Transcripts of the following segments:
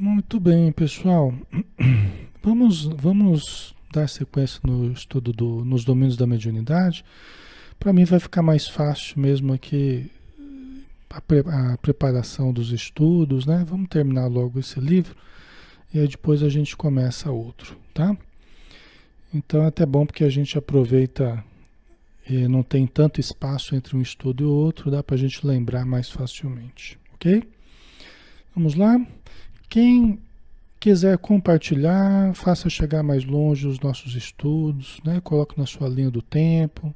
Muito bem, pessoal. Vamos dar sequência no estudo nos domínios da mediunidade. Para mim vai ficar mais fácil mesmo aqui a preparação dos estudos, né? Vamos terminar logo esse livro e aí depois a gente começa outro, tá? Então é até bom porque a gente aproveita e não tem tanto espaço entre um estudo e o outro, dá para a gente lembrar mais facilmente, ok? Vamos lá? Quem quiser compartilhar, faça chegar mais longe os nossos estudos, né? Coloque na sua linha do tempo,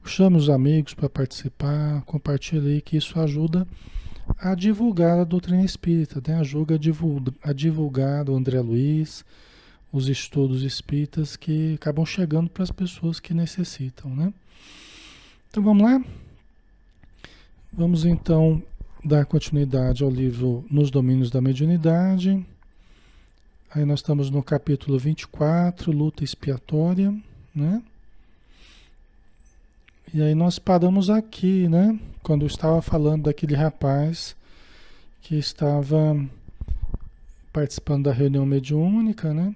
chame os amigos para participar, compartilhe aí que isso ajuda a divulgar a doutrina espírita, né? Ajuda a divulgar o André Luiz, os estudos espíritas que acabam chegando para as pessoas que necessitam, né? Então vamos lá? Vamos então dar continuidade ao livro Nos Domínios da Mediunidade. Aí nós estamos no capítulo 24, luta expiatória, né? E aí nós paramos aqui, né? Quando eu estava falando daquele rapaz que estava participando da reunião mediúnica, né?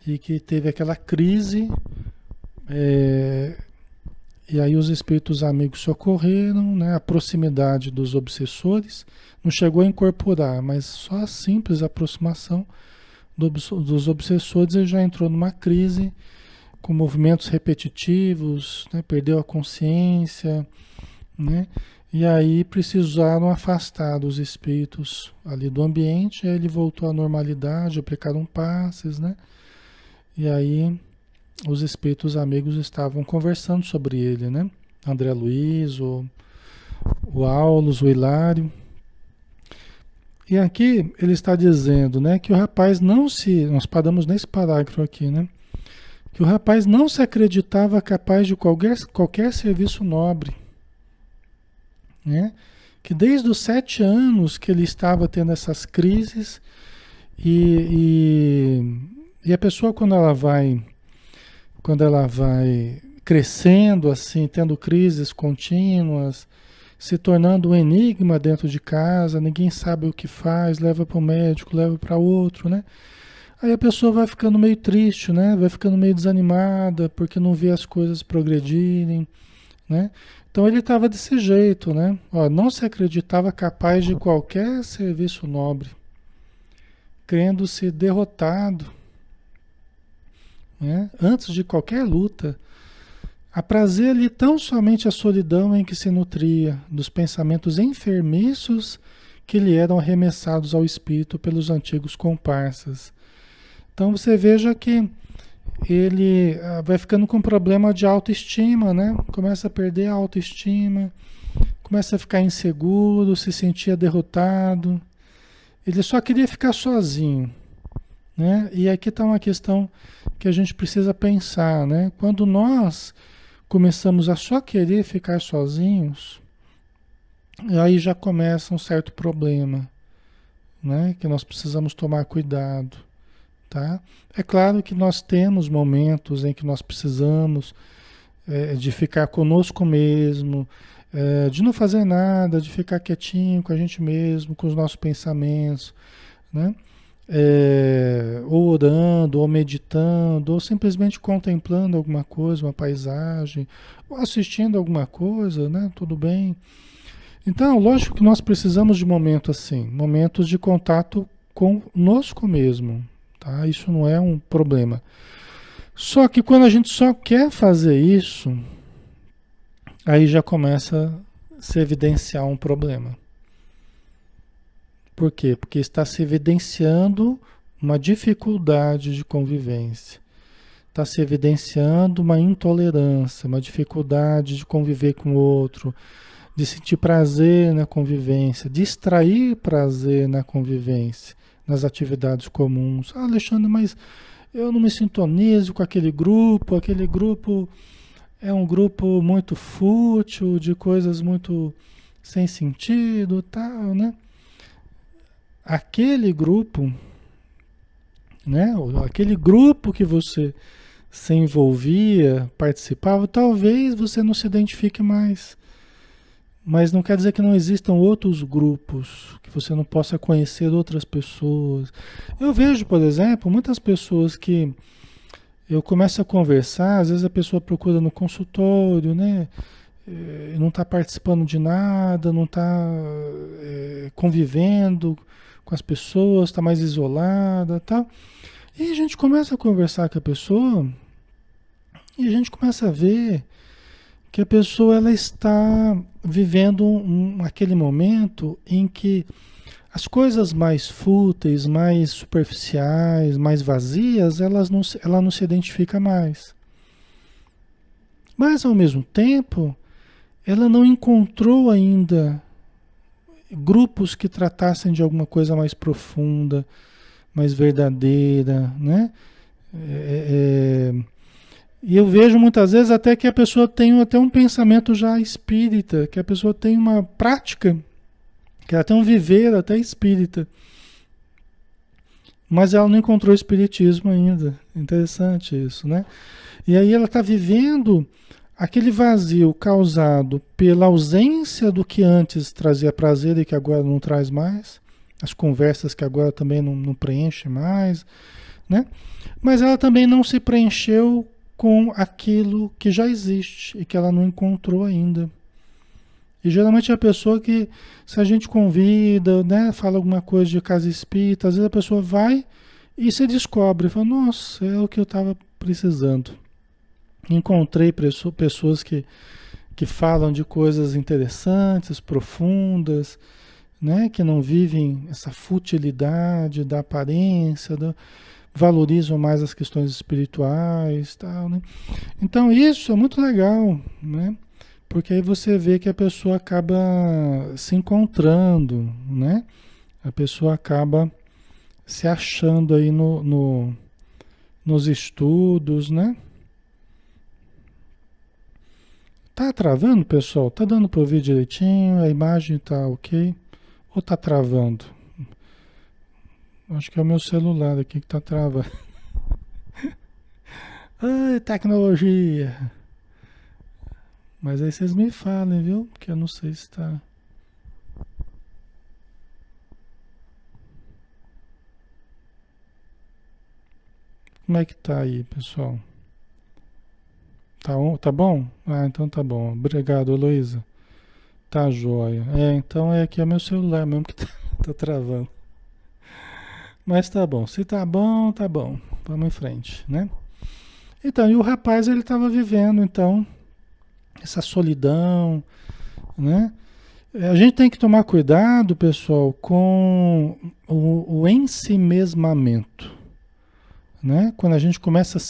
E que teve aquela crise, e aí os espíritos amigos socorreram, né? A proximidade dos obsessores, não chegou a incorporar, mas só a simples aproximação dos obsessores ele já entrou numa crise com movimentos repetitivos, né? Perdeu a consciência, né? E aí precisaram afastar os espíritos ali do ambiente, aí ele voltou à normalidade, aplicaram passes, né? E aí os espíritos amigos estavam conversando sobre ele, né? André Luiz, o Aulus, o Hilário. E aqui ele está dizendo, né, que o rapaz não se... Nós paramos nesse parágrafo aqui, né? Que o rapaz não se acreditava capaz de qualquer serviço nobre, né? Que desde os 7 anos que ele estava tendo essas crises e a pessoa quando ela vai crescendo assim, tendo crises contínuas, se tornando um enigma dentro de casa, ninguém sabe o que faz, leva para o médico, leva para outro, né? Aí a pessoa vai ficando meio triste, né? Vai ficando meio desanimada porque não vê as coisas progredirem, né? Então ele estava desse jeito, né? Ó, não se acreditava capaz de qualquer serviço nobre, crendo-se derrotado, né? Antes de qualquer luta. Aprazia-lhe tão somente a solidão em que se nutria, dos pensamentos enfermiços que lhe eram arremessados ao espírito pelos antigos comparsas. Então você veja que ele vai ficando com problema de autoestima, né? Começa a perder a autoestima, começa a ficar inseguro, se sentia derrotado. Ele só queria ficar sozinho, né? E aqui está uma questão que a gente precisa pensar, né? Quando nós começamos a só querer ficar sozinhos, aí já começa um certo problema, né? Que nós precisamos tomar cuidado, tá? É claro que nós temos momentos em que nós precisamos de ficar conosco mesmo, de não fazer nada, de ficar quietinho com a gente mesmo, com os nossos pensamentos, né? Ou orando, ou meditando, ou simplesmente contemplando alguma coisa, uma paisagem, ou assistindo alguma coisa, né? Tudo bem. Então, lógico que nós precisamos de momentos assim, momentos de contato conosco mesmo, tá? Isso não é um problema. Só que quando a gente só quer fazer isso, aí já começa a se evidenciar um problema. Por quê? Porque está se evidenciando uma dificuldade de convivência. Está se evidenciando uma intolerância, uma dificuldade de conviver com o outro, de sentir prazer na convivência, de extrair prazer na convivência, nas atividades comuns. Ah, Alexandre, mas eu não me sintonizo com aquele grupo é um grupo muito fútil, de coisas muito sem sentido, tal, né? Aquele grupo, né? Aquele grupo que você se envolvia, participava, talvez você não se identifique mais, Mas não quer dizer que não existam outros grupos, que você não possa conhecer outras pessoas. Eu vejo, por exemplo, muitas pessoas que eu começo a conversar, às vezes a pessoa procura no consultório, né? Não está participando de nada, não está convivendo com as pessoas, está mais isolada, tal. E a gente começa a conversar com a pessoa e a gente começa a ver que a pessoa ela está vivendo aquele momento em que as coisas mais fúteis, mais superficiais, mais vazias, ela não se identifica mais. Mas ao mesmo tempo, ela não encontrou ainda grupos que tratassem de alguma coisa mais profunda, mais verdadeira, né? E eu vejo muitas vezes até que a pessoa tem até um pensamento já espírita, que a pessoa tem uma prática, que ela tem um viver até espírita, mas ela não encontrou o espiritismo ainda. Interessante isso, né? E aí ela está vivendo aquele vazio causado pela ausência do que antes trazia prazer e que agora não traz mais, as conversas que agora também não preenche mais, né? Mas ela também não se preencheu com aquilo que já existe e que ela não encontrou ainda. E geralmente é a pessoa que, se a gente convida, né, fala alguma coisa de casa espírita, às vezes a pessoa vai e se descobre, fala, nossa, é o que eu estava precisando. Encontrei pessoas que falam de coisas interessantes, profundas, né, que não vivem essa futilidade da aparência, valorizam mais as questões espirituais, tal, né? Então isso é muito legal, né? Porque aí você vê que a pessoa acaba se encontrando, né? A pessoa acaba se achando aí nos estudos, né? Tá travando, pessoal? Tá dando para ouvir direitinho? A imagem tá ok? Ou tá travando? Acho que é o meu celular aqui que tá travando. Ai, tecnologia! Mas aí vocês me falem, viu? Porque eu não sei se tá. Como é que tá aí, pessoal? Tá bom? Ah, então tá bom. Obrigado, Heloísa. Tá joia. Então é aqui é meu celular mesmo que tá travando. Mas tá bom. Se tá bom, tá bom. Vamos em frente, né? Então, e o rapaz, ele estava vivendo, então, essa solidão, né? A gente tem que tomar cuidado, pessoal, com o ensimesmamento, né? Quando a gente começa a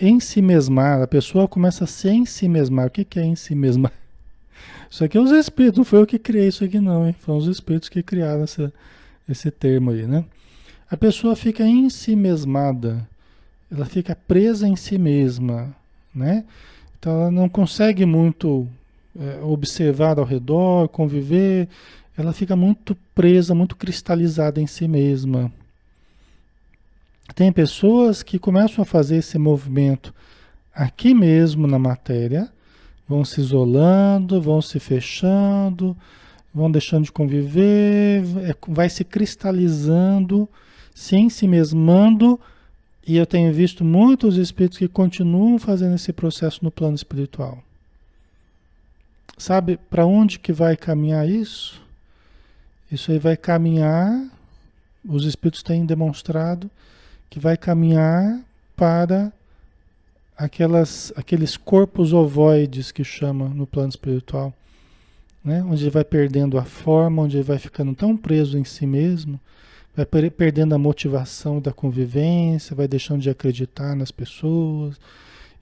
ensimesmar, a pessoa começa a se ensimesmar. O que que é ensimesmar? Isso aqui é os espíritos, não foi eu que criei isso aqui não, hein? Foram os espíritos que criaram esse termo aí, né? A pessoa fica ensimesmada, ela fica presa em si mesma, né? Então ela não consegue muito observar ao redor, conviver, ela fica muito presa, muito cristalizada em si mesma. Tem pessoas que começam a fazer esse movimento aqui mesmo na matéria, vão se isolando, vão se fechando, vão deixando de conviver, vai se cristalizando, se ensimesmando. E eu tenho visto muitos espíritos que continuam fazendo esse processo no plano espiritual. Sabe para onde que vai caminhar isso? Isso aí vai caminhar, os espíritos têm demonstrado, que vai caminhar para aqueles corpos ovoides que chama no plano espiritual, né? Onde ele vai perdendo a forma, onde ele vai ficando tão preso em si mesmo, vai perdendo a motivação da convivência, vai deixando de acreditar nas pessoas,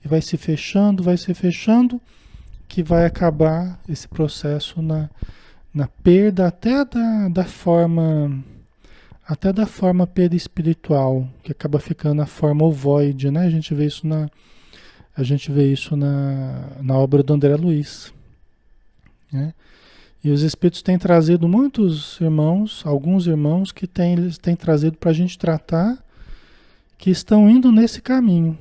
e vai se fechando, que vai acabar esse processo na perda até da forma perispiritual, que acaba ficando a forma ovoide, né? A gente vê isso na obra do André Luiz, né? E os espíritos têm trazido muitos irmãos, alguns irmãos que eles têm trazido para a gente tratar, que estão indo nesse caminho.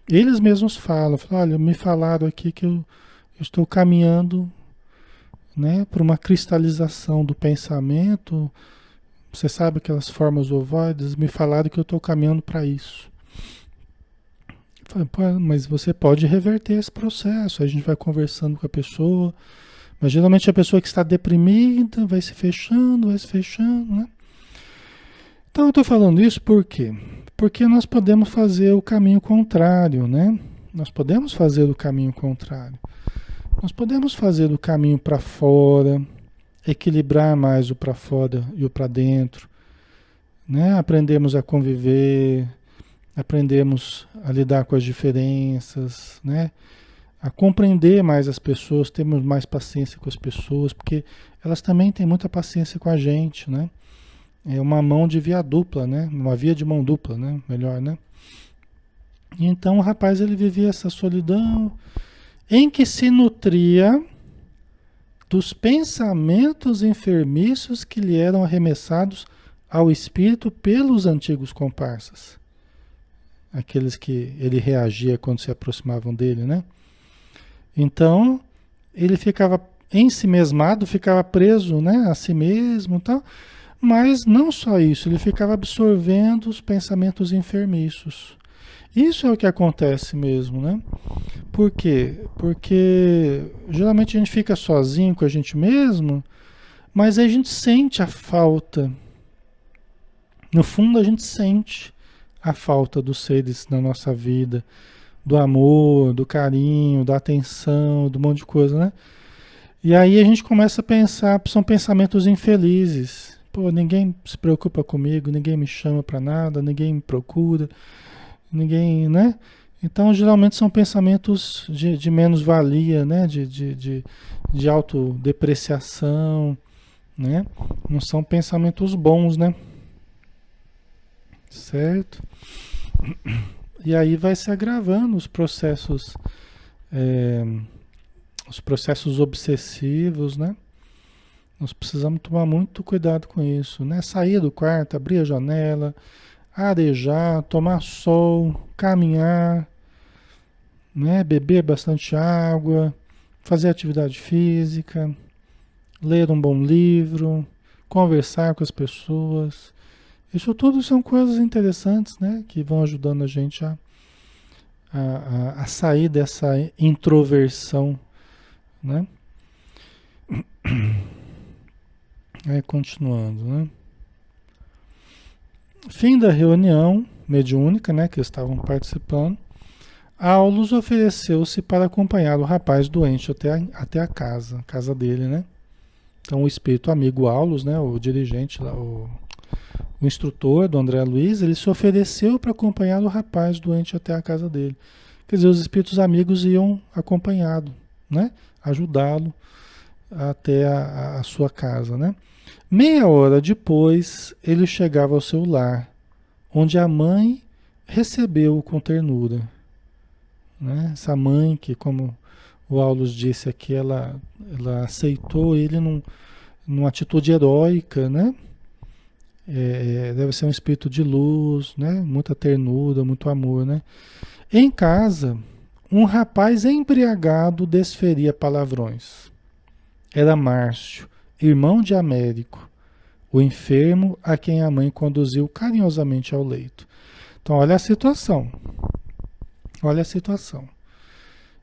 Eles mesmos falam, olha, me falaram aqui que eu Eu estou caminhando, né, para uma cristalização do pensamento. Você sabe aquelas formas ovoides? Me falaram que eu estou caminhando para isso. Eu falei, pô, mas você pode reverter esse processo. A gente vai conversando com a pessoa. Mas geralmente a pessoa que está deprimida vai se fechando, né? Então eu estou falando isso por quê? Porque nós podemos fazer o caminho contrário, né? Nós podemos fazer o caminho contrário. Nós podemos fazer o caminho para fora, equilibrar mais o para fora e o para dentro, né? Aprendemos a conviver, aprendemos a lidar com as diferenças, né? A compreender mais as pessoas, termos mais paciência com as pessoas, porque elas também têm muita paciência com a gente, né? É uma mão de via dupla, né? Uma via de mão dupla, né? Melhor, né? Então o rapaz ele vivia essa solidão em que se nutria dos pensamentos enfermiços que lhe eram arremessados ao espírito pelos antigos comparsas. Aqueles que ele reagia quando se aproximavam dele, né? Então, ele ficava ensimesmado, ficava preso, né, a si mesmo e tal, mas não só isso, ele ficava absorvendo os pensamentos enfermiços. Isso é o que acontece mesmo, né? Por quê? Porque geralmente a gente fica sozinho com a gente mesmo, mas aí a gente sente a falta. No fundo, a gente sente a falta dos seres na nossa vida, do amor, do carinho, da atenção, do monte de coisa, né? E aí a gente começa a pensar, são pensamentos infelizes. Pô, ninguém se preocupa comigo, ninguém me chama para nada, ninguém me procura, ninguém, né? Então, geralmente são pensamentos de menos-valia, né? De autodepreciação, né? Não são pensamentos bons, né? Certo? E aí vai se agravando os processos obsessivos, né? Nós precisamos tomar muito cuidado com isso, né? Sair do quarto, abrir a janela, arejar, tomar sol, caminhar, né? Beber bastante água, fazer atividade física, ler um bom livro, conversar com as pessoas. Isso tudo são coisas interessantes, né? Que vão ajudando a gente a sair dessa introversão, né? Aí continuando, né? Fim da reunião mediúnica, né? Que eles estavam participando. Aulus ofereceu-se para acompanhar o rapaz doente até a casa dele, né? Então o espírito amigo Aulus, né? O dirigente lá, o instrutor do André Luiz, ele se ofereceu para acompanhar o rapaz doente até a casa dele. Quer dizer, os espíritos amigos iam acompanhá-lo, né? Ajudá-lo até a sua casa, né? Meia hora depois, ele chegava ao seu lar, onde a mãe recebeu-o com ternura, né? Essa mãe que, como o Aulus disse aqui, ela aceitou ele numa atitude heróica, né? Deve ser um espírito de luz, né? Muita ternura, muito amor, né? Em casa, um rapaz embriagado desferia palavrões. Era Márcio, irmão de Américo, o enfermo a quem a mãe conduziu carinhosamente ao leito. Então, olha a situação. Olha a situação.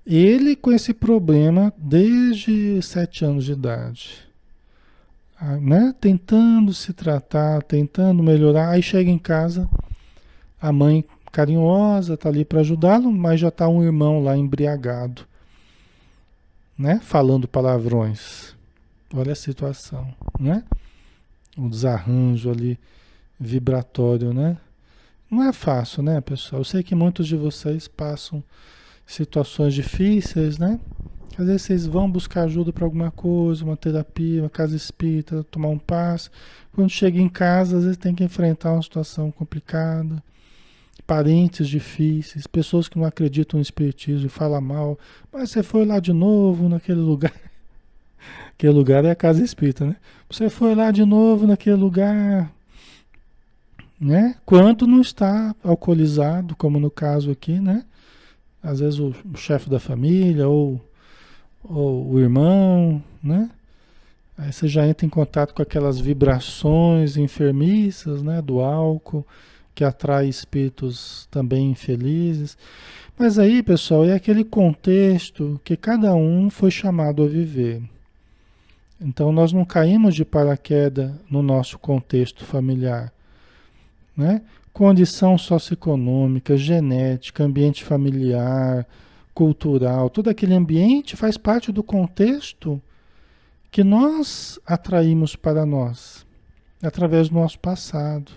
Ele com esse problema desde 7 anos de idade, né? Tentando se tratar, tentando melhorar. Aí chega em casa, a mãe carinhosa está ali para ajudá-lo, mas já está um irmão lá embriagado, né? Falando palavrões. Olha a situação, né? Um desarranjo ali vibratório, né? Não é fácil, né, pessoal? Eu sei que muitos de vocês passam situações difíceis, né? Às vezes vocês vão buscar ajuda para alguma coisa, uma terapia, uma casa espírita, tomar um passe. Quando chega em casa, às vezes tem que enfrentar uma situação complicada, parentes difíceis, pessoas que não acreditam no espiritismo e falam mal. Mas você foi lá de novo naquele lugar. Aquele lugar é a casa espírita, né? Você foi lá de novo naquele lugar, né? Quando não está alcoolizado, como no caso aqui, né? Às vezes o chefe da família ou ou o irmão, né? Aí você já entra em contato com aquelas vibrações enfermiças, né, do álcool, que atrai espíritos também infelizes. Mas aí, pessoal, é aquele contexto que cada um foi chamado a viver. Então nós não caímos de paraquedas no nosso contexto familiar, né? Condição socioeconômica, genética, ambiente familiar, cultural, todo aquele ambiente faz parte do contexto que nós atraímos para nós, através do nosso passado,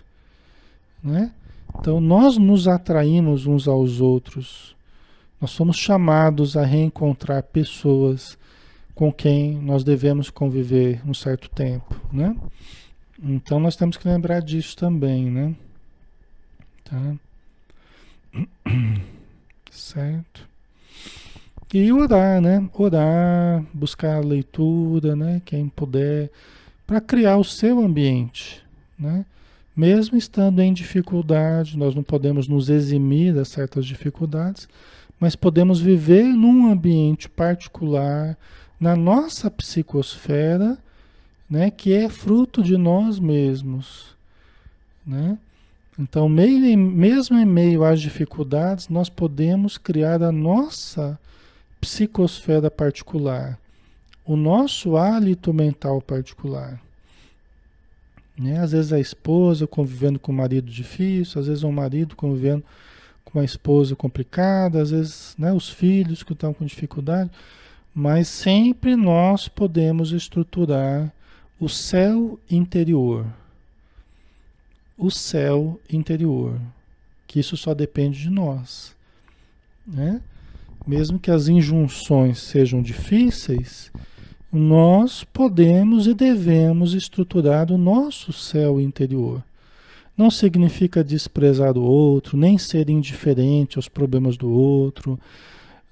né? Então nós nos atraímos uns aos outros. Nós somos chamados a reencontrar pessoas com quem nós devemos conviver um certo tempo, né? Então nós temos que lembrar disso também, né? Tá? Certo? E orar, né? Orar, buscar a leitura, né? Quem puder, para criar o seu ambiente, né? Mesmo estando em dificuldade, nós não podemos nos eximir de certas dificuldades, mas podemos viver num ambiente particular, na nossa psicosfera, né? Que é fruto de nós mesmos, né? Então, mesmo em meio às dificuldades, nós podemos criar a nossa psicosfera particular, o nosso hálito mental particular. Né? Às vezes a esposa convivendo com um marido difícil, às vezes um marido convivendo com uma esposa complicada, às vezes, né, os filhos que estão com dificuldade, mas sempre nós podemos estruturar o céu interior. O céu interior, que isso só depende de nós, né? Mesmo que as injunções sejam difíceis, nós podemos e devemos estruturar o nosso céu interior. Não significa desprezar o outro, nem ser indiferente aos problemas do outro,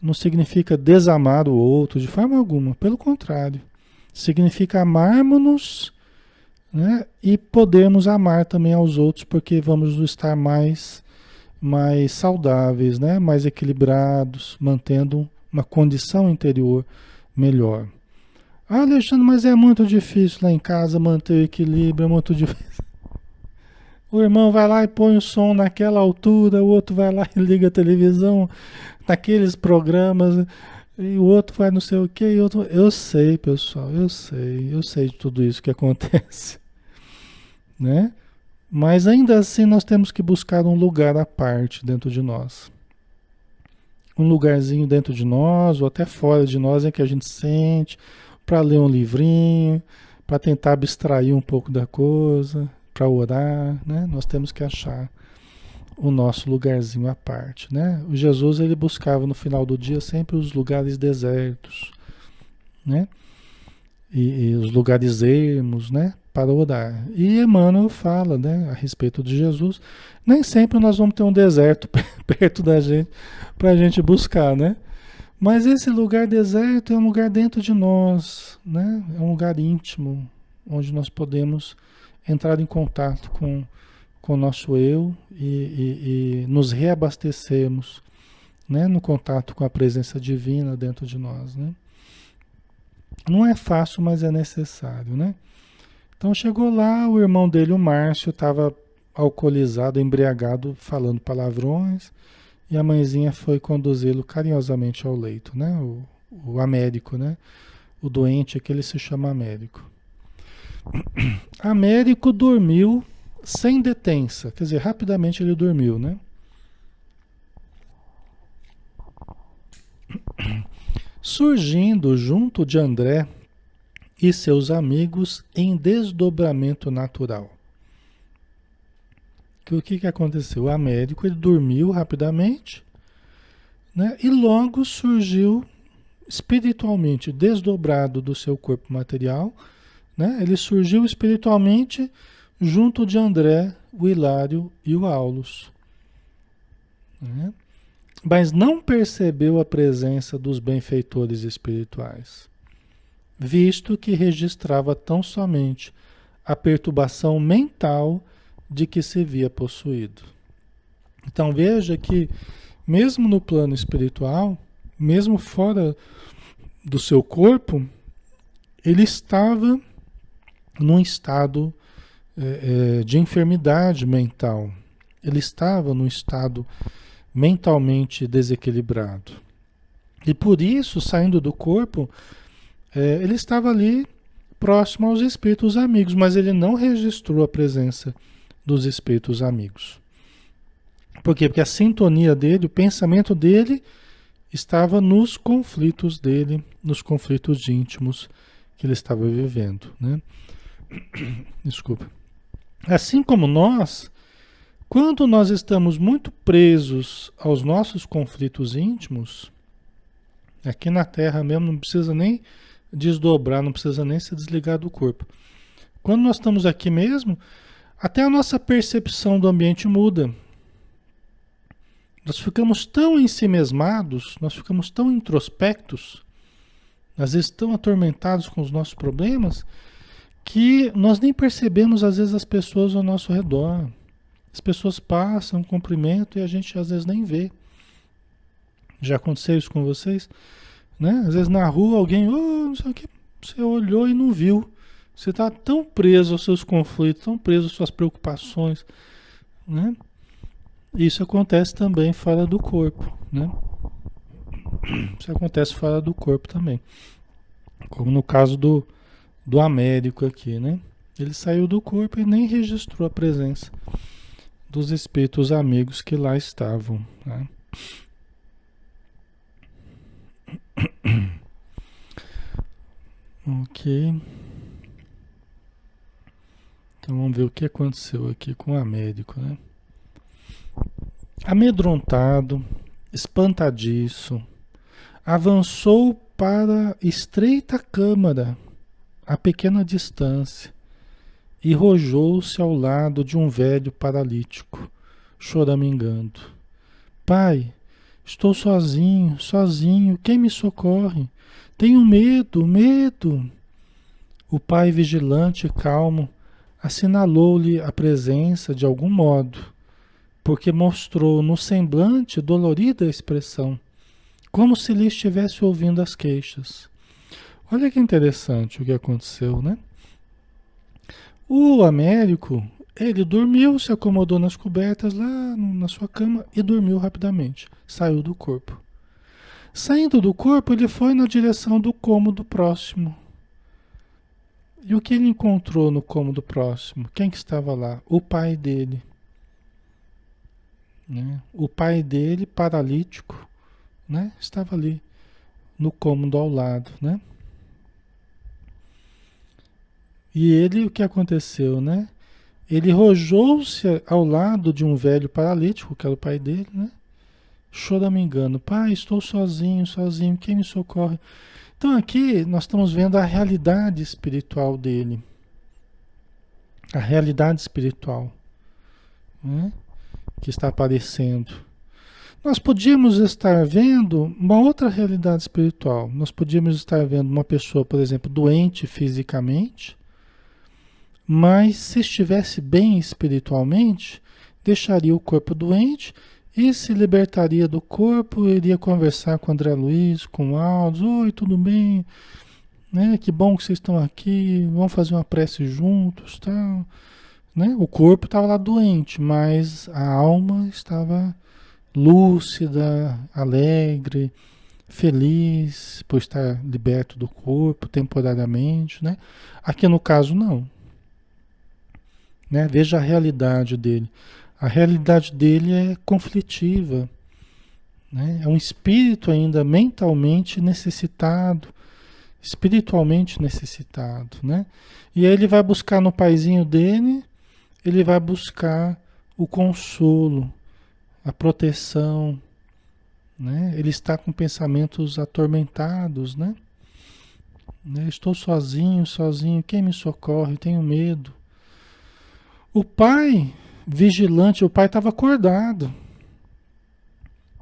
não significa desamar o outro de forma alguma, pelo contrário. Significa amarmos-nos, né? E podemos amar também aos outros, porque vamos estar mais saudáveis, né? Mais equilibrados, mantendo uma condição interior melhor. Ah, Alexandre, mas é muito difícil lá em casa manter o equilíbrio, é muito difícil. O irmão vai lá e põe o som naquela altura, o outro vai lá e liga a televisão naqueles programas, e o outro vai não sei o que, e outro... Eu sei, pessoal, eu sei de tudo isso que acontece, né? Mas ainda assim nós temos que buscar um lugar à parte dentro de nós. Um lugarzinho dentro de nós, ou até fora de nós, em que a gente sente, para ler um livrinho, para tentar abstrair um pouco da coisa, para orar, né? Nós temos que achar o nosso lugarzinho à parte, né? O Jesus, ele buscava no final do dia sempre os lugares desertos, né? E os lugares ermos, né? Para orar. E Emmanuel fala, né, a respeito de Jesus. Nem sempre nós vamos ter um deserto perto da gente para a gente buscar, né? Mas esse lugar deserto é um lugar dentro de nós, né? É um lugar íntimo, onde nós podemos entrar em contato com o nosso eu e nos reabastecermos, né? No contato com a presença divina dentro de nós, né? Não é fácil, mas é necessário, né? Então chegou lá, o irmão dele, o Márcio, estava alcoolizado, embriagado, falando palavrões, e a mãezinha foi conduzi-lo carinhosamente ao leito, né? O Américo, né? O doente, que ele se chama Américo. Américo dormiu sem detença, quer dizer, rapidamente ele dormiu, né? Surgindo junto de André e seus amigos em desdobramento natural. O que aconteceu? O Américo, ele dormiu rapidamente, né? E logo surgiu espiritualmente, desdobrado do seu corpo material, né? Ele surgiu espiritualmente junto de André, o Hilário e o Aulus, né? Mas não percebeu a presença dos benfeitores espirituais, visto que registrava tão somente a perturbação mental de que se via possuído. Então veja que mesmo no plano espiritual, mesmo fora do seu corpo, ele estava num estado de enfermidade mental. Ele estava num estado mentalmente desequilibrado. E por isso, saindo do corpo, ele estava ali próximo aos espíritos amigos, mas ele não registrou a presença dos espíritos amigos. Por quê? Porque a sintonia dele, o pensamento dele estava nos conflitos dele, nos conflitos íntimos que ele estava vivendo, né? Desculpa. Assim como nós, quando nós estamos muito presos aos nossos conflitos íntimos, aqui na Terra mesmo, não precisa nem desdobrar, não precisa nem se desligar do corpo. Quando nós estamos aqui mesmo, até a nossa percepção do ambiente muda. Nós ficamos tão ensimesmados, nós ficamos tão introspectos, às vezes tão atormentados com os nossos problemas, que nós nem percebemos às vezes as pessoas ao nosso redor. As pessoas passam, cumprimentam e a gente às vezes nem vê. Já aconteceu isso com vocês? Né? Às vezes na rua alguém, não sei o que, você olhou e não viu. Você está tão preso aos seus conflitos, tão preso às suas preocupações, né? Isso acontece também fora do corpo, né? Isso acontece fora do corpo também. Como no caso do Américo aqui, né? Ele saiu do corpo e nem registrou a presença dos espíritos amigos que lá estavam, né? Ok. Então vamos ver o que aconteceu aqui com o Américo, né? Amedrontado, espantadiço, avançou para estreita câmara, a pequena distância, e rojou-se ao lado de um velho paralítico, choramingando. Pai, estou sozinho, sozinho, quem me socorre? Tenho medo, medo. O pai vigilante e calmo assinalou-lhe a presença de algum modo, porque mostrou no semblante dolorida expressão, como se lhe estivesse ouvindo as queixas. Olha que interessante o que aconteceu, né? O Américo, ele dormiu, se acomodou nas cobertas lá na sua cama e dormiu rapidamente. Saiu do corpo. Saindo do corpo, ele foi na direção do cômodo próximo. E o que ele encontrou no cômodo próximo? Quem que estava lá? O pai dele. Né? O pai dele, paralítico, né? Estava ali no cômodo ao lado, né? E ele, o que aconteceu, né? Ele rojou-se ao lado de um velho paralítico, que era o pai dele, né? Choramingando, pai, estou sozinho, sozinho, quem me socorre? Então aqui nós estamos vendo a realidade espiritual dele. A realidade espiritual, né? Que está aparecendo. Nós podíamos estar vendo uma outra realidade espiritual. Nós podíamos estar vendo uma pessoa, por exemplo, doente fisicamente, mas se estivesse bem espiritualmente, deixaria o corpo doente e se libertaria do corpo, iria conversar com o André Luiz, com o Aldo. Oi, tudo bem? Né? Que bom que vocês estão aqui, vamos fazer uma prece juntos, tal. Né? O corpo estava lá doente, mas a alma estava lúcida, alegre, feliz por estar liberto do corpo temporariamente, né? Aqui no caso não, né? Veja a realidade dele. A realidade dele é conflitiva, né? É um espírito ainda mentalmente necessitado, espiritualmente necessitado, né? E aí ele vai buscar no paizinho dele, ele vai buscar o consolo, a proteção, né? Ele está com pensamentos atormentados, né? Estou sozinho, sozinho, quem me socorre? Tenho medo. O pai vigilante, o pai estava acordado,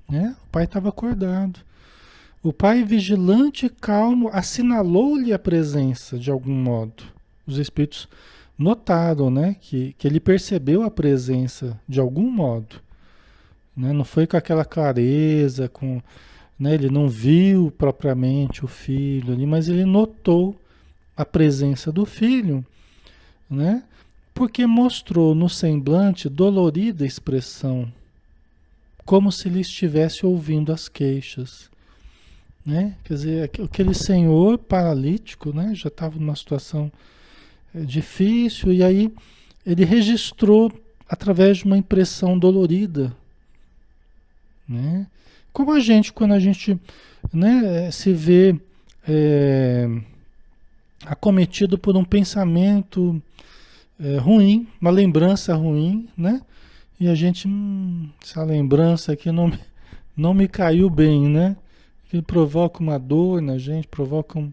né? O pai estava acordado. O pai vigilante e calmo assinalou-lhe a presença de algum modo. Os espíritos notaram, né? Que ele percebeu a presença de algum modo. Né? Não foi com aquela clareza, né? Ele não viu propriamente o filho ali, mas ele notou a presença do filho, né? Porque mostrou no semblante dolorida expressão, como se ele estivesse ouvindo as queixas, né? Quer dizer, aquele senhor paralítico, né? Já estava numa situação difícil, e aí ele registrou através de uma impressão dolorida, né? Como a gente, quando a gente, né, se vê é, acometido por um pensamento ruim, uma lembrança ruim, né? E a gente, essa lembrança aqui não me caiu bem, né? Que provoca uma dor na gente, provoca um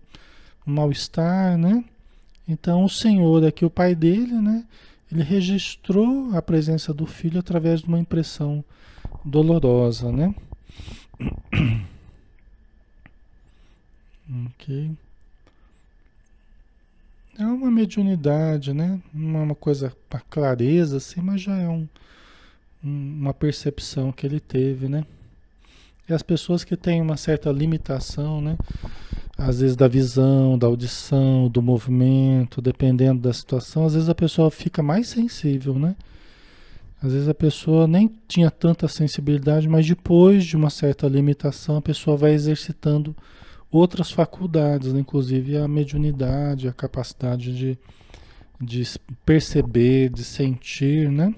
mal-estar, né? Então o Senhor aqui, o pai dele, né? Ele registrou a presença do filho através de uma impressão dolorosa, né? Ok. É uma mediunidade, né? Não é uma coisa para clareza, assim, mas já é uma percepção que ele teve, né? E as pessoas que têm uma certa limitação, né? Às vezes da visão, da audição, do movimento, dependendo da situação, às vezes a pessoa fica mais sensível, né? Às vezes a pessoa nem tinha tanta sensibilidade, mas depois de uma certa limitação, a pessoa vai exercitando outras faculdades, né? Inclusive a mediunidade, a capacidade de perceber, de sentir, né?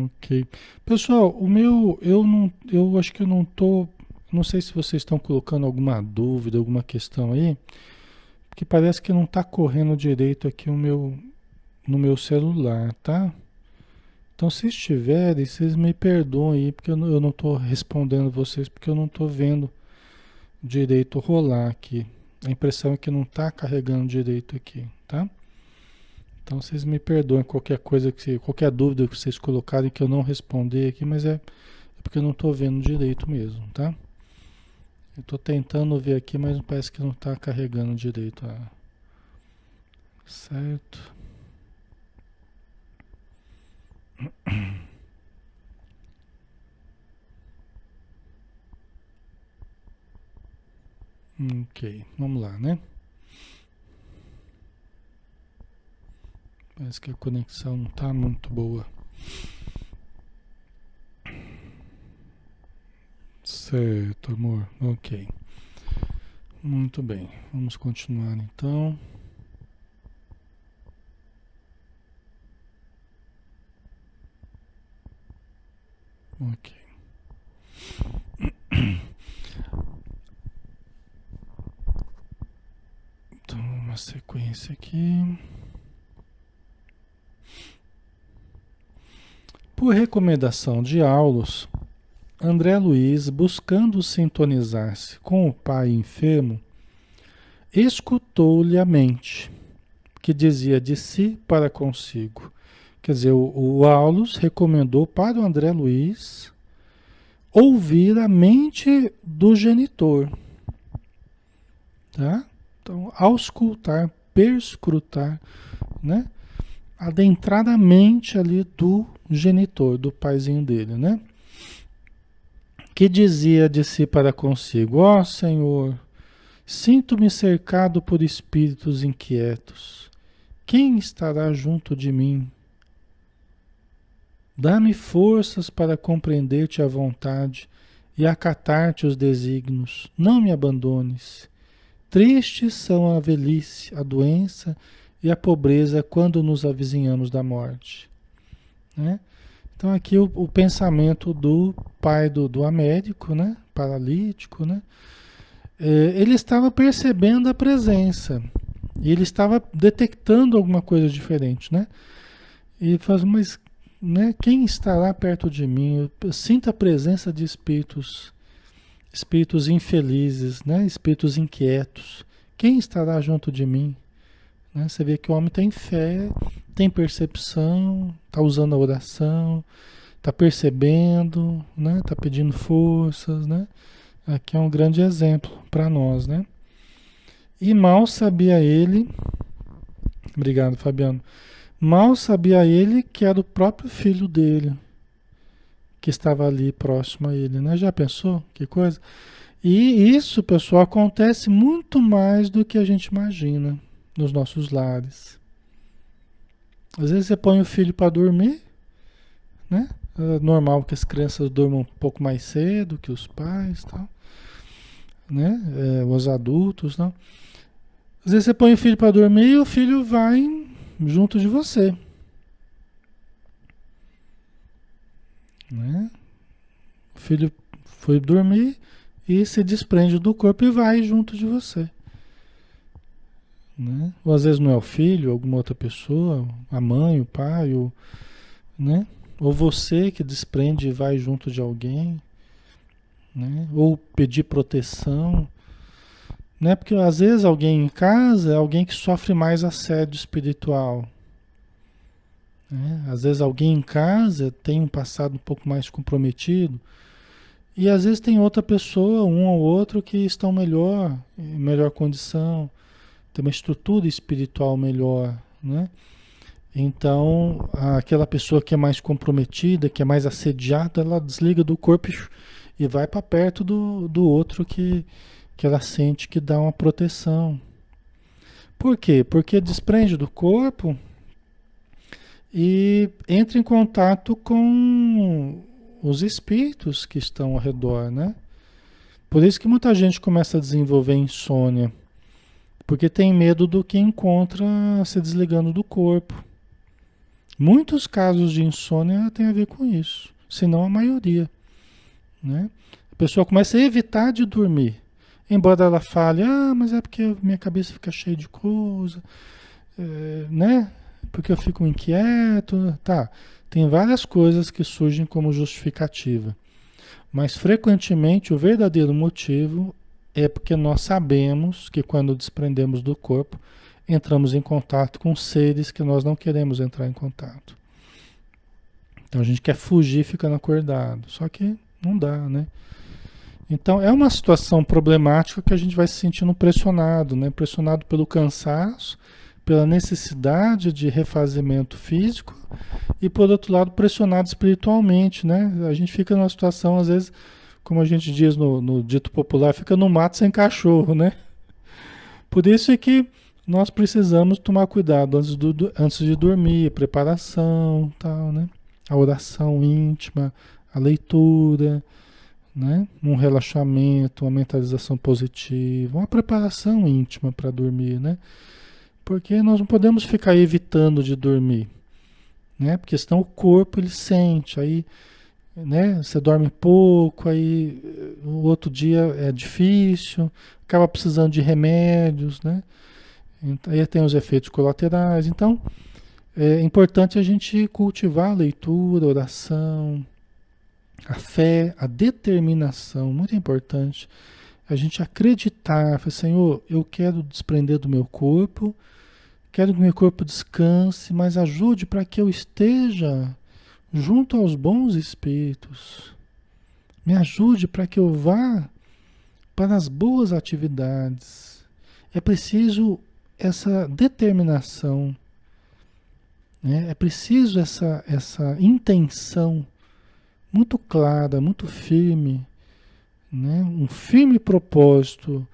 Ok. Pessoal, eu acho que eu não tô, não sei se vocês estão colocando alguma dúvida, alguma questão aí, porque parece que não está correndo direito aqui no meu celular, tá? Então, se estiverem, vocês me perdoem aí, porque eu não estou respondendo vocês, porque eu não estou vendo direito rolar aqui. A impressão é que não está carregando direito aqui, tá? Então vocês me perdoem qualquer coisa qualquer dúvida que vocês colocarem que eu não responder aqui, mas é porque eu não estou vendo direito mesmo, tá? Eu estou tentando ver aqui, mas parece que não está carregando direito. Certo. Ok, vamos lá, né? Parece que a conexão não está muito boa. Certo, amor. Ok. Muito bem. Vamos continuar então. Ok. Então, uma sequência aqui. Por recomendação de Aulus, André Luiz, buscando sintonizar-se com o pai enfermo, escutou-lhe a mente, que dizia de si para consigo. Quer dizer, o Aulus recomendou para o André Luiz ouvir a mente do genitor, tá? Então, auscultar, perscrutar, né? Adentrar a mente ali do genitor, do paizinho dele, né? Que dizia de si para consigo: ó Senhor, sinto-me cercado por espíritos inquietos. Quem estará junto de mim? Dá-me forças para compreender-te à vontade e acatar-te os desígnios. Não me abandones. Tristes são a velhice, a doença e a pobreza quando nos avizinhamos da morte, né? Então aqui o pensamento do pai do Américo, né? Paralítico, né? Ele estava percebendo a presença e ele estava detectando alguma coisa diferente, né? E faz, mas, né? Quem estará perto de mim? Eu sinto a presença de espíritos infelizes, né? Espíritos inquietos. Quem estará junto de mim? Né? Você vê que o homem tem fé, tem percepção, está usando a oração, está percebendo, né? Está pedindo forças, né? Aqui é um grande exemplo para nós, né? E mal sabia ele, obrigado, Fabiano, Mal sabia ele que era o próprio filho dele que estava ali próximo a ele, né? Já pensou? Que coisa? E isso, pessoal, acontece muito mais do que a gente imagina nos nossos lares. Às vezes você põe o filho para dormir, né? É normal que as crianças durmam um pouco mais cedo que os pais, tal, né? Os adultos, não. Às vezes você põe o filho para dormir e o filho vai junto de você, né? O filho foi dormir e se desprende do corpo e vai junto de você, né? Ou às vezes não é o filho, alguma outra pessoa, a mãe, o pai, né? Ou você que desprende e vai junto de alguém, né? Ou pedir proteção, né? Porque às vezes alguém em casa é alguém que sofre mais assédio espiritual, né? Às vezes alguém em casa tem um passado um pouco mais comprometido e às vezes tem outra pessoa, um ou outro que estão melhor, em melhor condição, tem uma estrutura espiritual melhor, né? Então, aquela pessoa que é mais comprometida, que é mais assediada, ela desliga do corpo e vai para perto do outro que ela sente que dá uma proteção. Por quê? Porque desprende do corpo e entra em contato com os espíritos que estão ao redor, né? Por isso que muita gente começa a desenvolver insônia, porque tem medo do que encontra se desligando do corpo. Muitos casos de insônia têm a ver com isso, se não a maioria, né? A pessoa começa a evitar de dormir, embora ela fale, mas é porque minha cabeça fica cheia de coisa, né? Porque eu fico inquieto, tá? Tem várias coisas que surgem como justificativa, mas frequentemente o verdadeiro motivo é porque nós sabemos que quando desprendemos do corpo, entramos em contato com seres que nós não queremos entrar em contato. Então a gente quer fugir ficando acordado, só que não dá, né? Então é uma situação problemática que a gente vai se sentindo pressionado, né? Pressionado pelo cansaço, pela necessidade de refazimento físico e, por outro lado, pressionado espiritualmente, né? A gente fica numa situação, às vezes, como a gente diz no dito popular, fica no mato sem cachorro, né? Por isso é que nós precisamos tomar cuidado antes de dormir, preparação, tal, né? A oração íntima, a leitura, né? Um relaxamento, uma mentalização positiva, uma preparação íntima para dormir, né? Porque nós não podemos ficar evitando de dormir, né? Porque senão o corpo ele sente, aí, né? Você dorme pouco, aí o outro dia é difícil, acaba precisando de remédios, né? Aí tem os efeitos colaterais. Então, é importante a gente cultivar a leitura, a oração, a fé, a determinação, muito importante. A gente acreditar, falar, Senhor, eu quero desprender do meu corpo, quero que meu corpo descanse, mas ajude para que eu esteja junto aos bons espíritos. Me ajude para que eu vá para as boas atividades. É preciso essa determinação, né? É preciso essa intenção muito clara, muito firme, né? Um firme propósito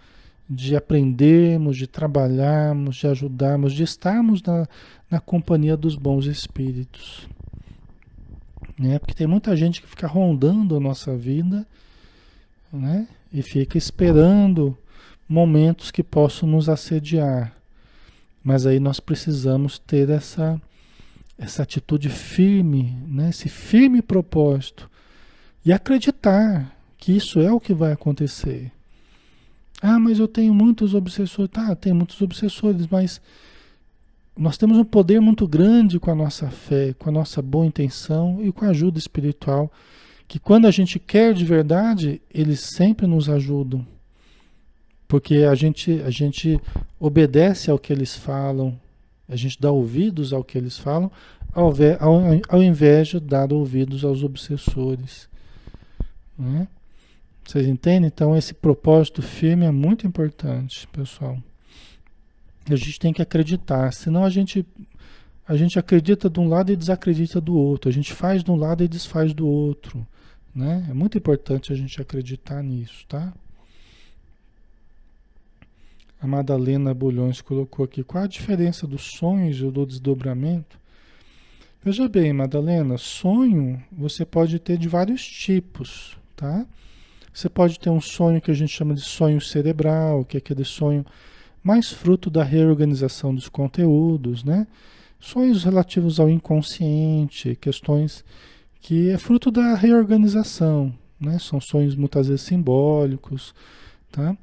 de aprendermos, de trabalharmos, de ajudarmos, de estarmos na companhia dos bons espíritos, né? Porque tem muita gente que fica rondando a nossa vida, né? E fica esperando momentos que possam nos assediar. Mas aí nós precisamos ter essa atitude firme, né? Esse firme propósito e acreditar que isso é o que vai acontecer. Mas eu tenho muitos obsessores. Tá, tem muitos obsessores, mas nós temos um poder muito grande com a nossa fé, com a nossa boa intenção e com a ajuda espiritual, que quando a gente quer de verdade, eles sempre nos ajudam. Porque a gente obedece ao que eles falam, a gente dá ouvidos ao que eles falam, ao invés de dar ouvidos aos obsessores, né? Vocês entendem? Então esse propósito firme é muito importante, pessoal. A gente tem que acreditar, senão a gente A gente acredita de um lado e desacredita do outro. A gente faz de um lado e desfaz do outro, né? É muito importante a gente acreditar nisso, tá? A Madalena Bulhões colocou aqui, qual a diferença dos sonhos e do desdobramento? Veja bem, Madalena, sonho você pode ter de vários tipos, tá? Você pode ter um sonho que a gente chama de sonho cerebral, que é aquele sonho mais fruto da reorganização dos conteúdos, né? Sonhos relativos ao inconsciente, questões que é fruto da reorganização, né? São sonhos muitas vezes simbólicos, tá?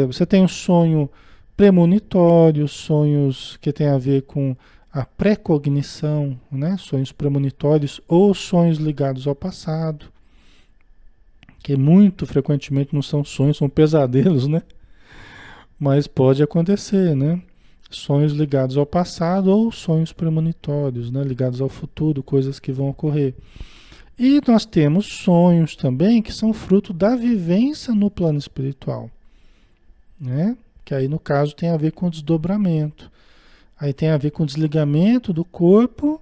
Você tem um sonho premonitório, sonhos que tem a ver com a precognição, né? Sonhos premonitórios ou sonhos ligados ao passado, que muito frequentemente não são sonhos, são pesadelos, né? Mas pode acontecer, né? Sonhos ligados ao passado ou sonhos premonitórios, né? Ligados ao futuro, coisas que vão ocorrer. E nós temos sonhos também que são fruto da vivência no plano espiritual, né? Que aí no caso tem a ver com desdobramento. Aí tem a ver com desligamento do corpo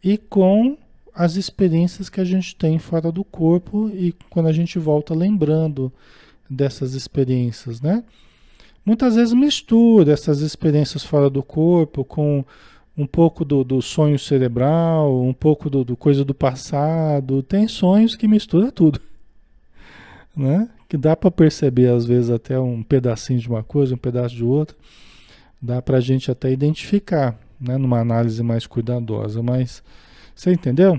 e com as experiências que a gente tem fora do corpo e quando a gente volta lembrando dessas experiências, né? Muitas vezes mistura essas experiências fora do corpo com um pouco do sonho cerebral, um pouco do coisa do passado. Tem sonhos que mistura tudo, né? Que dá para perceber às vezes até um pedacinho de uma coisa, um pedaço de outra. Dá para a gente até identificar, né? Numa análise mais cuidadosa. Mas você entendeu?